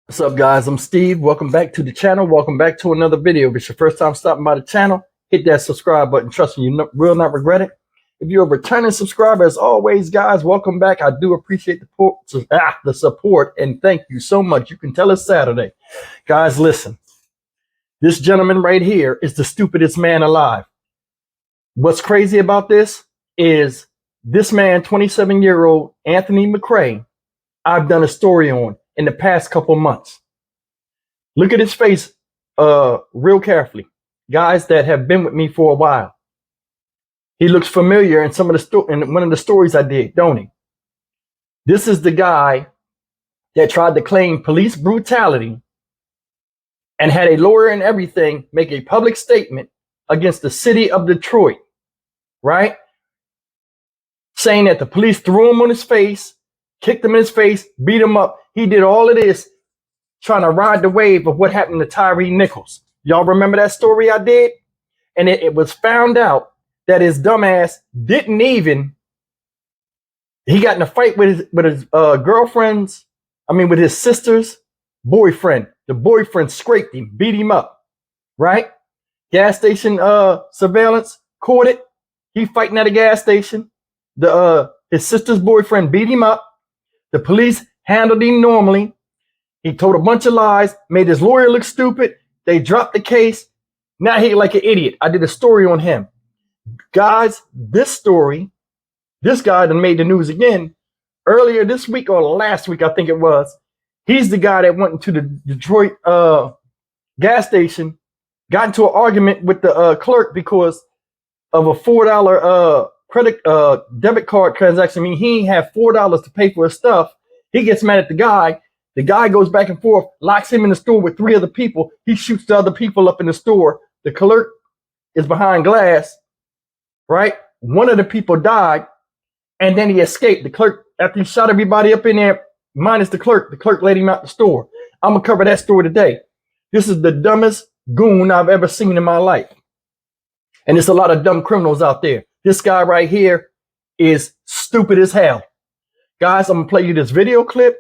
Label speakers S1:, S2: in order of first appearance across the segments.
S1: What's up, guys? I'm Steve. Welcome back to the channel. Welcome back to another video. If it's your first time stopping by the channel, hit that subscribe button. Trust me, you will not regret it. If you're a returning subscriber, as always, guys, welcome back. I do appreciate the support, and thank you so much. You can tell it's Saturday. Guys, listen. This gentleman right here is the stupidest man alive. What's crazy about this is this man, 27-year-old Anthony McCray, I've done a story on in the past couple months. Look at his face real carefully. Guys that have been with me for a while. He looks familiar in in one of the stories I did, don't he? This is the guy that tried to claim police brutality and had a lawyer and everything make a public statement against the city of Detroit, right? Saying that the police threw him on his face, kicked him in his face, beat him up. He did all of this trying to ride the wave of what happened to Tyree Nichols. Y'all remember that story I did? And it was found out that his dumbass didn't even, he got in a fight with his girlfriend's, with his sister's boyfriend. The boyfriend scraped him, beat him up, right? Gas station surveillance caught it. He fighting at a gas station. His sister's boyfriend beat him up. The police handled him normally. He told a bunch of lies, made his lawyer look stupid. They dropped the case. Now he like an idiot. I did a story on him. Guys, this guy that made the news again earlier this week or last week, I think it was. He's the guy that went into the Detroit gas station, got into an argument with the clerk because of a $4 debit card transaction. He ain't have $4 to pay for his stuff. He gets mad at the guy. The guy goes back and forth, locks him in the store with 3 other people. He shoots the other people up in the store. The clerk is behind glass, right? One of the people died, and then he escaped. The clerk, after he shot everybody up in there, minus the clerk let him out the store. I'm going to cover that story today. This is the dumbest goon I've ever seen in my life. And there's a lot of dumb criminals out there. This guy right here is stupid as hell. Guys, I'm going to play you this video clip.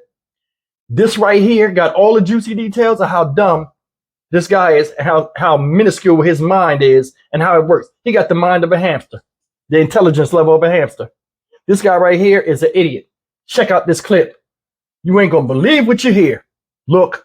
S1: This right here got all the juicy details of how dumb this guy is, how minuscule his mind is, and how it works. He got the mind of a hamster, the intelligence level of a hamster. This guy right here is an idiot. Check out this clip. You ain't going to believe what you hear. Look.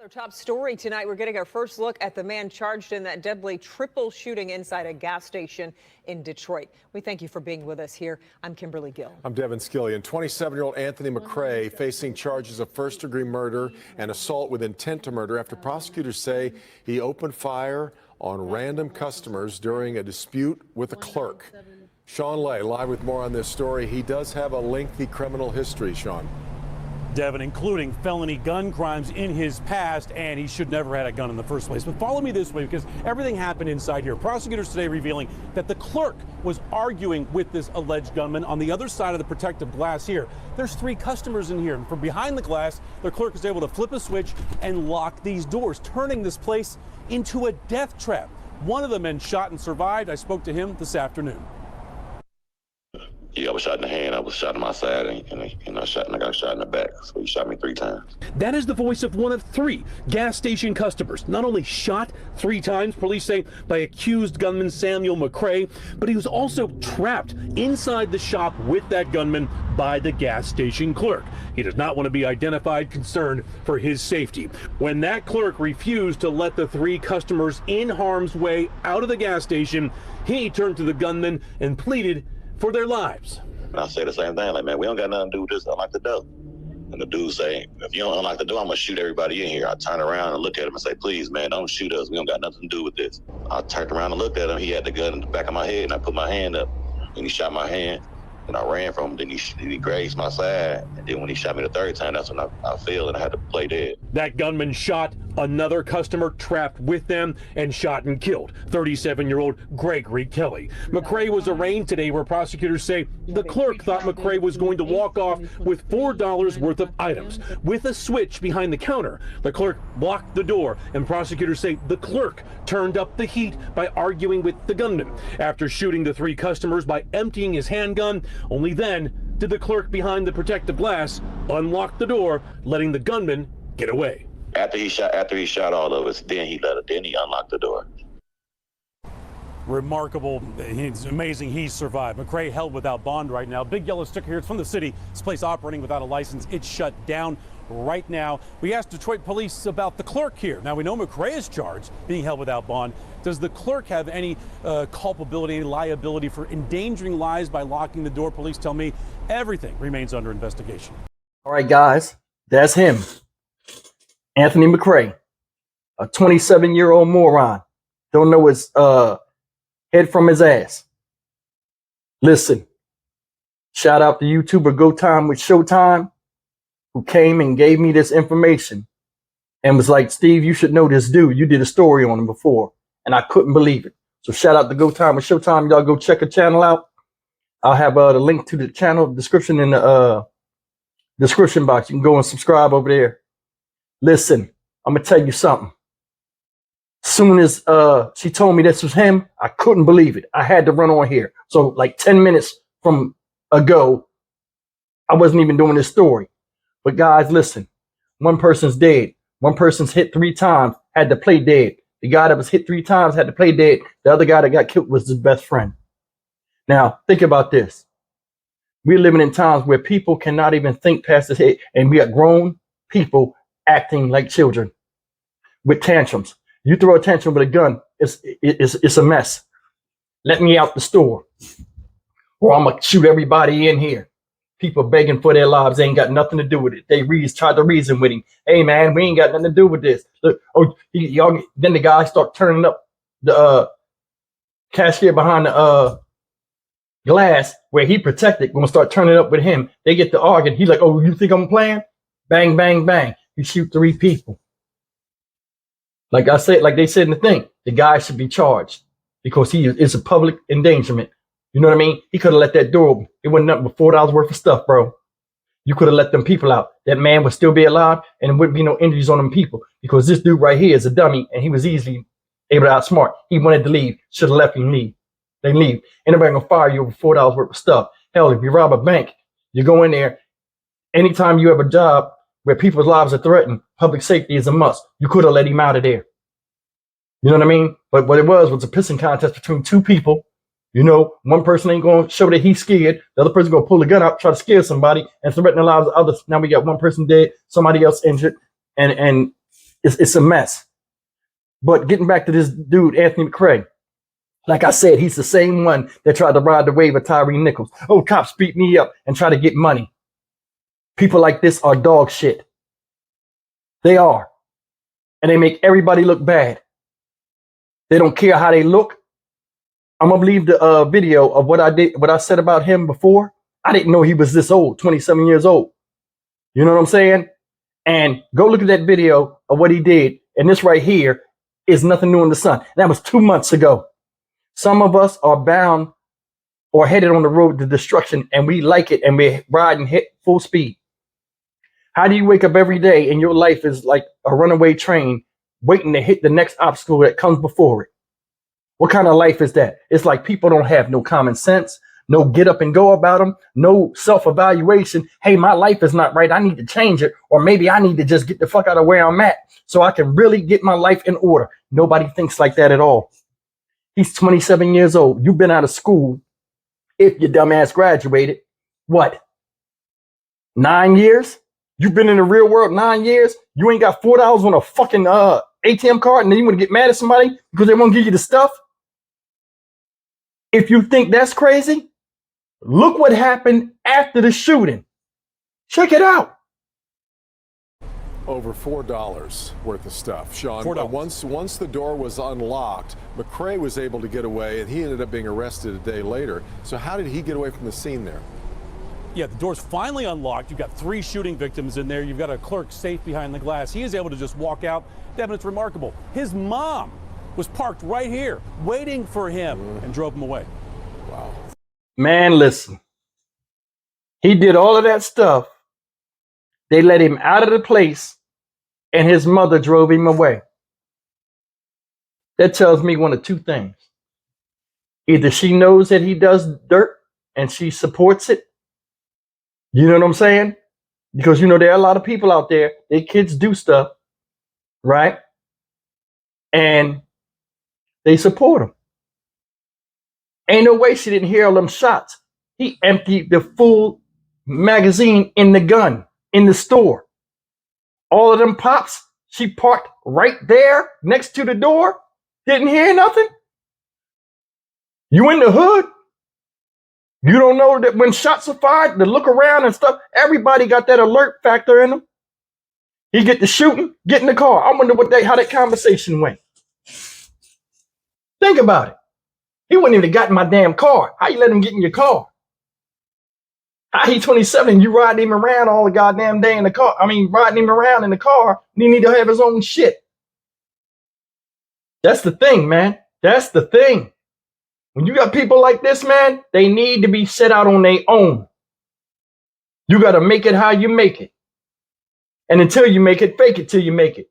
S2: Our top story tonight, we're getting our first look at the man charged in that deadly triple shooting inside a gas station in Detroit. We thank you for being with us here. I'm Kimberly Gill.
S3: I'm Devin Skillian. 27-year-old Anthony McCray facing charges of first-degree murder and assault with intent to murder after prosecutors say he opened fire on random customers during a dispute with a clerk. Sean Lay live with more on this story. He does have a lengthy criminal history, Sean.
S4: Devin, including felony gun crimes in his past, and he should never had a gun in the first place. But follow me this way, because everything happened inside here. Prosecutors today revealing that the clerk was arguing with this alleged gunman on the other side of the protective glass here. There's 3 customers in here, and from behind the glass, the clerk is able to flip a switch and lock these doors, turning this place into a death trap. One of the men shot and survived. I spoke to him this afternoon.
S5: Yeah, I was shot in the hand, I was shot in my side, and I got shot in the back. So he shot me 3 times.
S4: That is the voice of one of 3 gas station customers. Not only shot 3 times, police say, by accused gunman Samuel McCray, but he was also trapped inside the shop with that gunman by the gas station clerk. He does not want to be identified, concerned for his safety. When that clerk refused to let the 3 customers in harm's way out of the gas station, he turned to the gunman and pleaded for their lives.
S5: And I say the same thing, like, man, we don't got nothing to do with this. Unlock the door. And the dude say, if you don't unlock the door, I'm gonna shoot everybody in here. I turn around and look at him and say, please, man, don't shoot us. We don't got nothing to do with this. I turned around and looked at him. He had the gun in the back of my head, and I put my hand up, and he shot my hand. And I ran from him, then he grazed my side. And then when he shot me the 3rd time, that's when I fell and I had to play dead.
S4: That gunman shot another customer trapped with them and shot and killed 37-year-old Gregory Kelly. McCray was arraigned today, where prosecutors say the clerk thought McCray was going to walk off with $4 worth of items. With a switch behind the counter, the clerk blocked the door, and prosecutors say the clerk turned up the heat by arguing with the gunman. After shooting the 3 customers by emptying his handgun, only then did the clerk behind the protective glass unlock the door, letting the gunman get away.
S5: After he shot all of us, then he unlocked the door.
S4: Remarkable. It's amazing he survived. McCray held without bond right now. Big yellow sticker here. It's from the city. This place operating without a license. It's shut down right now. We asked Detroit police about the clerk here. Now, we know McCray is charged, being held without bond. Does the clerk have any culpability, any liability for endangering lives by locking the door? Police tell me everything remains under investigation.
S1: All right, guys, that's him. Anthony McCray, a 27-year-old moron. Don't know his head from his ass. Listen, shout out to YouTuber Go Time with Showtime, who came and gave me this information and was like, Steve, you should know this dude. You did a story on him before. And I couldn't believe it. So shout out to Go Time with Showtime. Y'all go check the channel out. I'll have the link to the channel description in the description box. You can go and subscribe over there. Listen, I'm going to tell you something. Soon as she told me this was him, I couldn't believe it. I had to run on here. So like 10 minutes from ago, I wasn't even doing this story. But guys, listen, one person's dead. One person's hit 3 times, had to play dead. The guy that was hit 3 times had to play dead. The other guy that got killed was his best friend. Now, think about this. We're living in times where people cannot even think past their head, and we got grown people acting like children with tantrums. You throw a tantrum with a gun, it's a mess. Let me out the store, or I'm gonna shoot everybody in here. People begging for their lives, they ain't got nothing to do with it. They tried to reason with him. Hey man, we ain't got nothing to do with this. Look, y'all. Then the guy start turning up the cashier behind the glass where he protected. Gonna start turning up with him. They get to arguing. He's like, "Oh, you think I'm playing?" Bang, bang, bang. You shoot 3 people. Like I said, like they said in the thing, the guy should be charged because he is a public endangerment. You know what I mean? He could have let that door open. It wasn't nothing but $4 worth of stuff, bro. You could have let them people out. That man would still be alive and there wouldn't be no injuries on them people because this dude right here is a dummy and he was easily able to outsmart. He wanted to leave. Should have left him leave. They leave. Anybody gonna fire you over $4 worth of stuff. Hell, if you rob a bank, you go in there. Anytime you have a job where people's lives are threatened, public safety is a must. You could have let him out of there. You know what I mean? But what it was a pissing contest between 2 people. You know, one person ain't going to show that he's scared. The other person going to pull the gun out, try to scare somebody, and threaten the lives of others. Now we got one person dead, somebody else injured, and it's a mess. But getting back to this dude, Anthony McCray, like I said, he's the same one that tried to ride the wave of Tyree Nichols. Oh, cops beat me up and try to get money. People like this are dog shit. They are. And they make everybody look bad. They don't care how they look. I'm gonna leave the video of what I said about him before. I didn't know he was this old, 27 years old. You know what I'm saying? And go look at that video of what he did. And this right here is nothing new in the sun. That was 2 months ago. Some of us are bound or headed on the road to destruction, and we like it, and we're riding hit full speed. How do you wake up every day and your life is like a runaway train waiting to hit the next obstacle that comes before it? What kind of life is that? It's like people don't have no common sense, no get up and go about them, no self-evaluation. Hey, my life is not right. I need to change it. Or maybe I need to just get the fuck out of where I'm at so I can really get my life in order. Nobody thinks like that at all. He's 27 years old. You've been out of school. If your dumbass graduated, what? 9 years? You've been in the real world 9 years. You ain't got $4 on a fucking ATM card, and then you want to get mad at somebody because they won't give you the stuff. If you think that's crazy, look what happened after the shooting. Check it out.
S3: Over $4 worth of stuff. Sean,
S4: $4.
S3: Once the door was unlocked, McCray was able to get away, and he ended up being arrested a day later. So how did he get away from the scene there?
S4: Yeah, the door's finally unlocked. You've got 3 shooting victims in there. You've got a clerk safe behind the glass. He is able to just walk out. Devin, it's remarkable. His mom was parked right here, waiting for him, and drove him away.
S3: Wow.
S1: Man, listen. He did all of that stuff. They let him out of the place, and his mother drove him away. That tells me one of 2 things. Either she knows that he does dirt, and she supports it. You know what I'm saying? Because, you know, there are a lot of people out there, their kids do stuff, right? And they support them. Ain't no way she didn't hear all them shots. He emptied the full magazine in the gun in the store. All of them pops, she parked right there next to the door. Didn't hear nothing. You in the hood. You don't know that when shots are fired, to look around and stuff. Everybody got that alert factor in them. He get to shooting, get in the car. I wonder how that conversation went. Think about it. He wouldn't even got in my damn car. How you let him get in your car? How he 27, you riding him around all the goddamn day in the car. I mean, riding him around in the car, and he need to have his own shit. That's the thing, man. That's the thing. When you got people like this, man, they need to be set out on their own. You got to make it how you make it. And until you make it, fake it till you make it.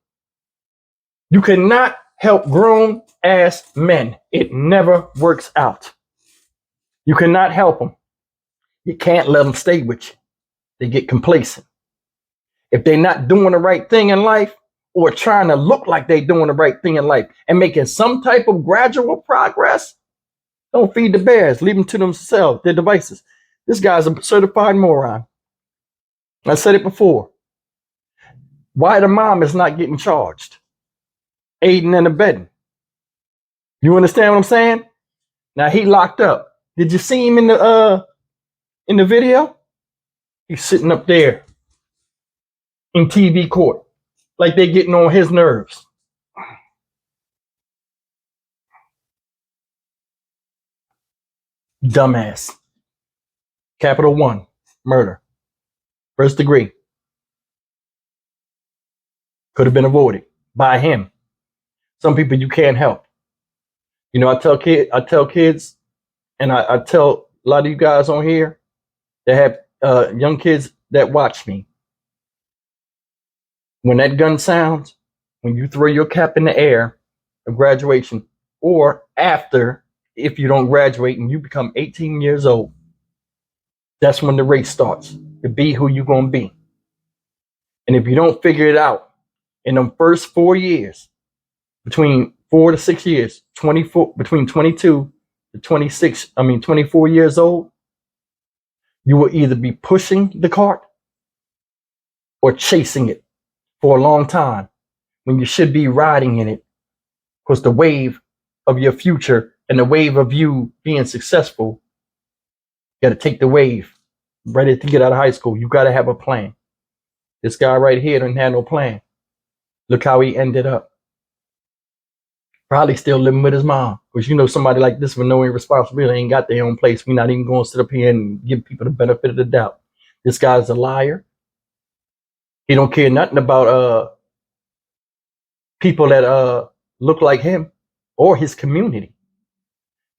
S1: You cannot help grown ass men. It never works out. You cannot help them. You can't let them stay with you. They get complacent. If they're not doing the right thing in life or trying to look like they're doing the right thing in life and making some type of gradual progress, don't feed the bears. Leave them to themselves, their devices. This guy's a certified moron. I said it before. Why the mom is not getting charged? Aiding and abetting. You understand what I'm saying? Now he locked up. Did you see him in the video? He's sitting up there in TV court, like they're getting on his nerves. Dumbass. Capital 1, murder. First degree. Could have been avoided by him. Some people you can't help. You know, I tell kids, and I tell a lot of you guys on here that have young kids that watch me. When that gun sounds, when you throw your cap in the air of graduation, or after, if you don't graduate and you become 18 years old, that's when the race starts to be who you're going to be. And if you don't figure it out in the first 4 years, between 4 to 6 years, between 22 to 24 years old, you will either be pushing the cart or chasing it for a long time when you should be riding in it, because the wave of your future and the wave of you being successful, you got to take the wave. Ready to get out of high school, you got to have a plan. This guy right here didn't have no plan. Look how he ended up. Probably still living with his mom, because you know somebody like this with no responsibility ain't got their own place. We're not even going to sit up here and give people the benefit of the doubt. This guy's a liar. He don't care nothing about people that look like him or his community.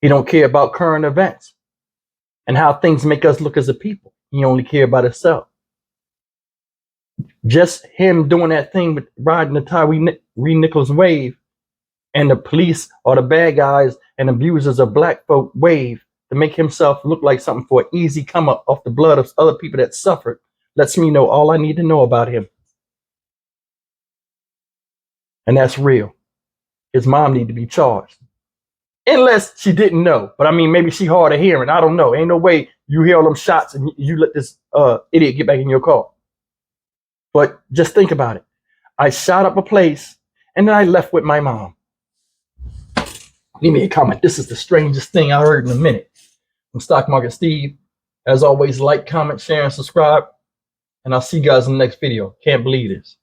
S1: He don't care about current events and how things make us look as a people. He only care about himself. Just him doing that thing with riding the Tyree Nichols wave, and the police or the bad guys and abusers of black folk wave to make himself look like something for an easy come up off the blood of other people that suffered, lets me know all I need to know about him. And that's real. His mom need to be charged. Unless she didn't know. But I mean, maybe she hard of hearing. I don't know. Ain't no way you hear all them shots and you let this idiot get back in your car. But just think about it. I shot up a place and then I left with my mom. Leave me a comment. This is the strangest thing I heard in a minute. I'm Stock Market Steve. As always, like, comment, share, and subscribe. And I'll see you guys in the next video. Can't believe this.